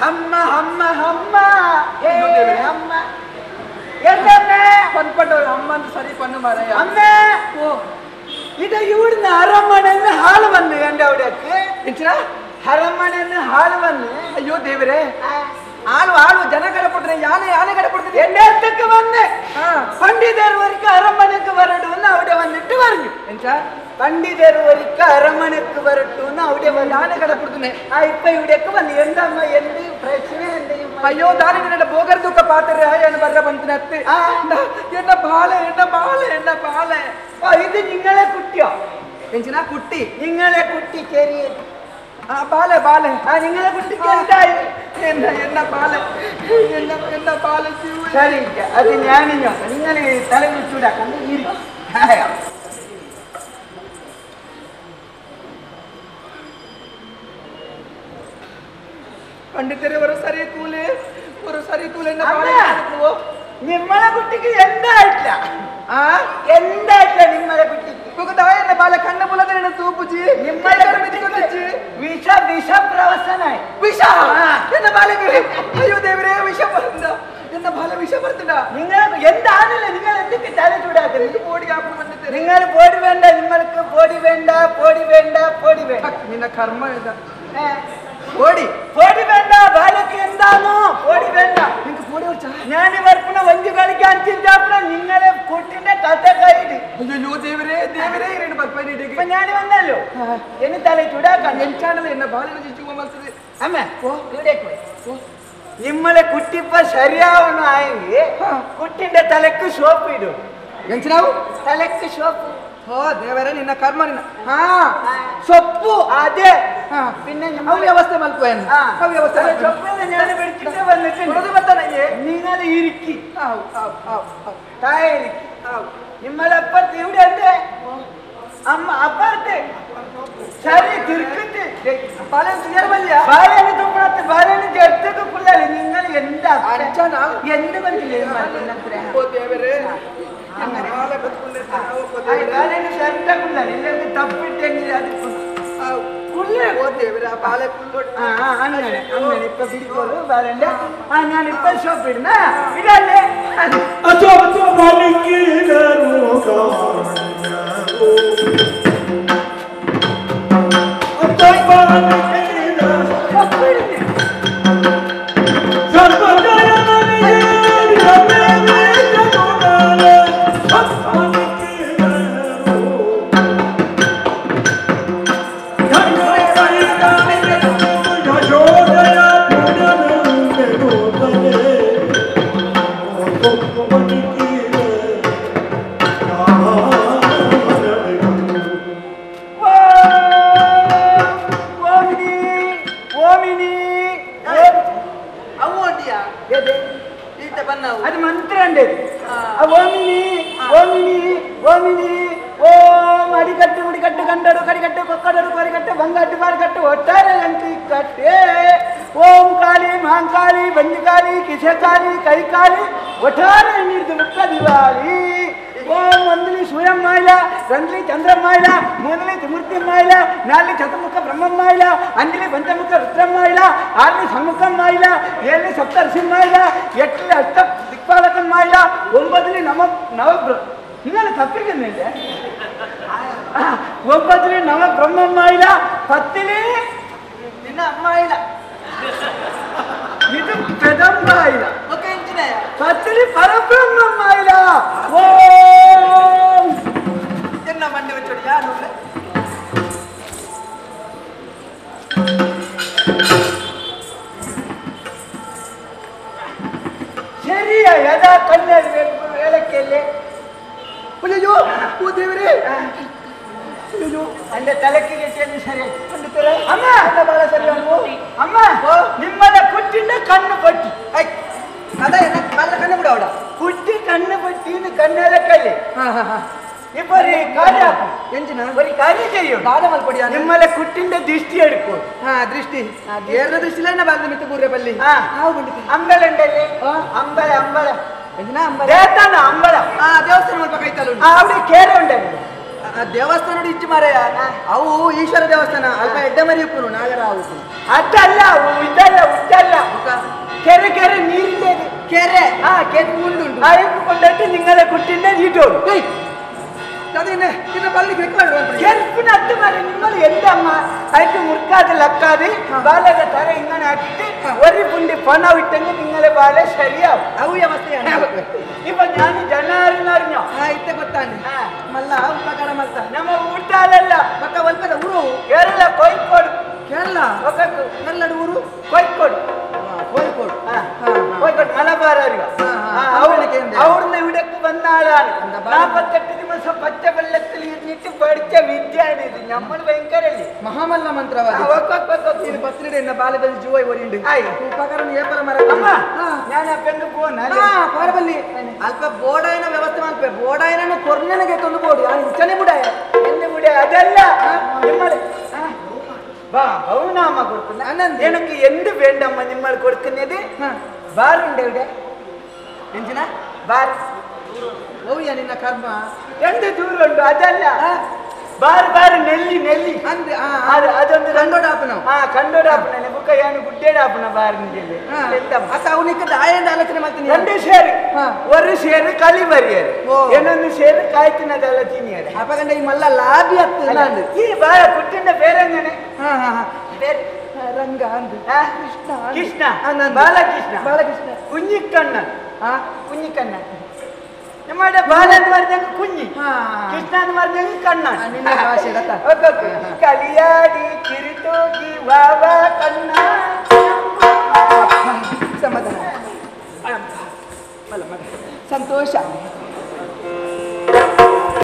ಹಮ್ಮ ಹಮ್ಮ ಹಮ್ಮ ಹಮ್ಮ ಎಂದಮ್ಮೆ ಪನ್ಪಟ್ಟವ್ರು ಅಮ್ಮ ಅಂತ ಸರಿ ಪಣ್ಣು ಮಾರಾಯ. ಅಮ್ಮೆ ಇದು ಇವ್ರನ್ನ ಅರಮನೆಯನ್ನು ಹಾಳು ಬಂದು ಗಂಡ ಅವಡಕ್ಕೆ ಹೆಚ್ಚಿನ ಅರಮನೆಯನ್ನು ಹಾಳು ಬಂದು. ಅಯ್ಯೋ ದೇವರೇ, ಆಳು ಜನ ಕಡಪಡ್ರೆ ಯಾನೆ ಕಡಪಡ್ತದೆ. എണ്ണേർത്തക്ക് വന്ന് പണ്ഡിതർ ഒരിക്കൽ അരമനക്ക് വരട്ടുമെന്ന് അവിടെ വന്നിട്ട് പറഞ്ഞു. പണ്ഡിതർ ഒരിക്കൽ അരമനക്ക് വരട്ടുമെന്ന് അവിടെ ഞാനെ കടപ്പെടുത്തുന്നേ. ഇപ്പൊ ഇവിടേക്ക് വന്നു. എന്തമ്മ എന്ത് പ്രശ്നം? അയ്യോ താൻ ഇങ്ങനെ പോകരുതൊക്കെ പാത്തരെ എന്ന് പറഞ്ഞ പണത്തിനകത്ത് എന്നെ പാല് ഇത് നിങ്ങളെ കുട്ടിയോ? എന്തിനാ കുട്ടി? നിങ്ങളെ കുട്ടി ചെറിയ പാല് നിങ്ങളെ കുട്ടിക്ക് എന്തായി? എന്നാ പാല് സരി അത് ഞാനിഞ്ഞോ നിങ്ങൾ തല വിളിച്ചൂടാക്കണ്ട് ഇരിക്കും. പണ്ഡിതരെ ഒരു സരി തൂല് നിമ്മളെ കുട്ടിക്ക് എന്തായിട്ടില്ല. എന്തായിട്ടില്ല നിമ്മളെ കുട്ടിക്ക്. എന്റെ ബാല കണ്ണ പോലെ തന്നെ തൂപ്പുച്ച് നിമ്മളെ വിഷ പ്രവസനായി. എന്റെ ബാലക്ക് അയ്യോ ദേവരേ വിഷം പറഞ്ഞ എന്റെ ബാല വിഷം പറഞ്ഞ നിങ്ങൾ എന്താണല്ലോ നിങ്ങൾ എന്തൊക്കെ തല ചൂടാക്കുന്നത്? പോടി കാപ്പു പണ്ഡിതരെ നിങ്ങൾ പോടി വേണ്ട. നിങ്ങൾക്ക് പോടി വേണ്ട. നിന്റെ കർമ്മ ഏതാ? പോടി വേണ്ട. ബാലക്ക് എന്താണോ പോടി വേണ്ട. നിങ്ങക്ക് പോടി വെച്ചാ ഞാൻ വർപ്പണ വഞ്ചു കളിക്കാൻ ചിന്താപ്പണ നിങ്ങളെ കുട്ടിന്റെ കഥ കഴിഞ്ഞു. അയ്യോ ദേവരേ ഇപ്പൊ ഞാൻ വന്നല്ലോ എന്ന് തല ചൂടാക്കാൻ എനിക്കാണല്ലോ എന്നെ ബാലിനെ ചിച്ചു മത്സര അമ്മ ഇവിടേക്ക് പോയി. നിമ്മളെ കുട്ടി ഇപ്പൊ ശരിയാവണമെങ്കിൽ കുട്ടിന്റെ തലക്ക് സോപ്പ് ഇടും. ಎಂಚಿನಾವು ತಲೆಕ್ಕೆ ಸೊಪ್ಪು. ದೇವರೇ ನಿನ್ನ ಕರ್ಮ ನಿನ್ನ ಸೊಪ್ಪು ಅದೇ പിന്നെ ಅವ್ಯವಸ್ಥೆ ಮಲ್ಪೇನು ಅವ್ಯವಸ್ಥೆ ಸೊಪ್ಪನ್ನು ഞാൻ പിടിച്ചിട്ട് വന്നിട്ടുണ്ട്. നിങ്ങൾ ഇരിക്കി താഴെ ഇരിക്കി. നിമ്മളപ്പുറത്ത് ഇവിടെ ഉണ്ട് അമ്മ അപ്പുറത്ത് ശരി തിരുക്കിട്ട് ബാലന് തുപ്പണത്ത് ബാലന് ചേർത്ത് തുപ്പില്ലല്ലേ. നിങ്ങൾ എന്താ എന്ത് ബാലന് ഷർട്ടക്കുള്ള ഇല്ലെങ്കിൽ തപ്പിട്ടെങ്കിൽ അത് അങ്ങനെ ഇപ്പൊ പിടിക്കോളൂ ബാലന്റെ. ഞാനിപ്പൊ ഷോപ്പ് ഇടുന്ന ഇതല്ലേ అది మంత్రం అండి. ఓమిని ఓమిని ఓమిని ఓం అడికట్టు ఉడికట్టు గంటడు కడికట్టు కొక్కడడు కొరికట్టు బంగట్టు పారికట్టు ఒట్టారే అంటి కట్టే ఓం కాళీ మాంకాళీ బంజికాళీ కిసకాళీ కైకాళీ ఒట్టారే నిర్దు ముక్క దివాలి. ఓం వందలి సూర్యమ్మాయిల రంద్లి చంద్రమ్మాయిల మూదలి త్రిమూర్తిమ్మాయిల నాలుగు చతుర్ముఖ బ్రహ్మమ్మాయిల అంజలి పంచముఖ రుద్రమ్మాయిల ఆరుని సమ్ముఖమ్మాయిల ఏళ్ళి సప్తర్షిమ్మాయిల ఎట్లి అష్ట దిక్పాలకమ్మాయిల ఒంబదిలి నవ നിങ്ങൾ തപ്പിക്കുന്നില്ലേ? 9 നവ ബ്രഹ്മമ്മായില 10 നിന്നെ അമ്മായില ഇത് പെദമ്മായില 10 പരബ്രഹ്മമ്മായില. ഓം എന്നാ മണ്ടി വെച്ചോടി ഞാനുണ്ട്. ശരിയാ യഥാ കല്യാണ വേലക്കല്ലേ. അയ്യോ ദേവരേ എന്റെ തലക്ക് കെട്ടിയെന്ന് ശരി അമ്മ എന്റെ ബാല ശരിയാണോ? അമ്മ നിമ്മടെ കുട്ടിന്റെ കണ്ണ് പൊട്ടി. അതാ എന്നെ ബാല കണ്ണു കൂടെ അവിടെ കുട്ടി കണ്ണ് പൊട്ടിന്ന് കണ്ണേലക്കല്ലേ. ഇപ്പൊ ഒരു കാര്യം ചെയ്യും. നിമ്മലെ കുട്ടിന്റെ ദൃഷ്ടി എടുക്കും. ദൃഷ്ടി ഏറെ ദൃഷ്ടിയിൽ തന്നെ ബാല മിത്ത് കൂറിയ പല്ലി അമ്പലുണ്ടല്ലേ? അമ്പലം ದೇವಸ್ಥಾನ ಅಂಬಳ ದೇವಸ್ಥಾನ ಕೈತಲ್ಲ അവിടെ കേറുണ്ടല്ലോ. ದೇವಸ್ಥಾನ ಇಚ್ಚು ಮಾರಾಯ ಅವು ಈಶ್ವರ ದೇವಸ್ಥಾನ ಅಲ್ಪ ಎಡ್ಡ ಮರಿ ಉಪ್ಪುನು ನಾಗರ ಉಪ್ಪು ಅದಲ್ಲ ಇದಲ್ಲ ಉದ್ದಲ್ಲ ಕೆರೆ ಕೆರೆ ನೀರಿಲ್ಲ ಕೆರೆ ಕೆರೆ ಮುಂದುಂಟು അയക്ക് കൊണ്ടിട്ട് നിങ്ങളെ കുട്ടീനെ നീട്ടോളൂ അതിനെ പിന്നെ പള്ളി ചെറുപ്പിനത്ത് വരെ നിങ്ങൾ എന്റെ അമ്മ അയക്ക് മുറുക്കാതെ ലക്കാതെ ബാലയുടെ തല ഇങ്ങനെ ആക്കിയിട്ട് ഒരു പുണ്ടി പണം ഇട്ടെങ്കിൽ നിങ്ങളെ ബാല ശരിയാവും അവസ്ഥയാണ് ഇപ്പൊ ഞാൻ ജനാറിന്ന് അറിഞ്ഞോ ഇത്തെ ಗೊತ್ತಾನೆ ಮಲ್ಲ ಉಪಕಾರ ಮಲ್ತ ನಮ್ಮ ಊಟಾಲಲ್ಲ ಪಕ್ಕ ಒಲ್ಪದ ಊರು ಕೇರಳ ಕೋಯಿಕೋಡು ಕೇರಳ ಒಕ್ಕಟ್ಟು ನಲ್ಲಡು ಊರು ಕೋಯಿಕೋಡು കോഴിക്കോട് കോഴിക്കോട് മലബാർ അവിടുന്ന് ഇവിടേക്ക് വന്ന ആളാണ് 48 ദിവസം പച്ച വെള്ളത്തിൽ ഇരുന്നിട്ട് പഠിച്ച വിദ്യയാണ് ഇത് നമ്മൾ ഭയങ്കരല്ലേ മഹാമല്ല മന്ത്രവാദി ബസ്സിലിടെ എന്ന ബാലബലി ജൂവായി ഓടിയുണ്ട് ഉപകരണം ഏപ്പറ മര ഞാൻ ആ പെണ്ണ് പോന്ന പാരബല്ലി ಅಲ್ಪ ಬೋಡಾಯನ ವ್ಯವಸ್ಥೆ ಮಾಡ್ಪೆ ಬೋಡಾಯನ ಕೊರ್ನೆನಗೆ ತಂದು ಬೋಡಿ ಆ ಇಂಚನೆ ಬುಡಾಯ ಎಲ್ಲಿ ಬುಡಾಯ ಅದಲ್ಲ ನಿಮ್ಮಳೆ വാ ബഹുനാമ കൊടുക്കുന്ന എനിക്ക് എന്ത് വേണ്ടമ്മ നിങ്ങൾ കൊടുക്കുന്നത് ബാറുണ്ട് ഇവിടെ ಎಂಜಿನ ബാർ ಓಯ್ಯ ನಿನ್ನ ಕರ್ಮ എന്ത് ദൂരമുണ്ട് അതല്ല ബാർ ബാർ നെല്ലി നെല്ലി ಅಂದ್ರೆ ಅದೊಂದು ಕಂಡೋಡಾಪನ ಕಂಡೋಡಾಪನ ಬುಕ್ಕ ಏನು ಗುಡ್ಡೇಡಾಪನ ಬಾರಿನಲ್ಲಿ ಅತ್ತ ಅವನಿಗೆ ದಾಯಂದ ಆಲೋಚನೆ ಮಾಡ್ತೀನಿ 2 ಶೇರ್ ಒಂದು ಶೇರ್ ಕಲಿ ಬರಿಯರು ಇನ್ನೊಂದು ಶೇರ್ ಕಾಯ್ತಿನದಲ್ಲ ತಿನ್ನಿಯರು ಅಪಗಂಡ ಈ ಮಲ್ಲ ಲಾಭಿ ಹತ್ತು ಈ ಬಾರ ಕುಟ್ಟಿನ ಬೇರೆಂಗನೆ ಬೇರೆ ರಂಗ ಅಂದು ಕೃಷ್ಣ ಬಾಲಕೃಷ್ಣ ಕುഞ്ഞിക്കണ്ണ കുഞ്ഞിക്കണ്ണൻ നമ്മുടെ ബാലൻ പറഞ്ഞെങ്കിൽ കുഞ്ഞി കൃഷ്ണ എന്ന് പറഞ്ഞെങ്കിൽ കണ്ണൻ കളിയാടി കിരുത്തോക്കി വാവ കണ്ണ ಸಮಾಧಾನ ಸಂತೋಷ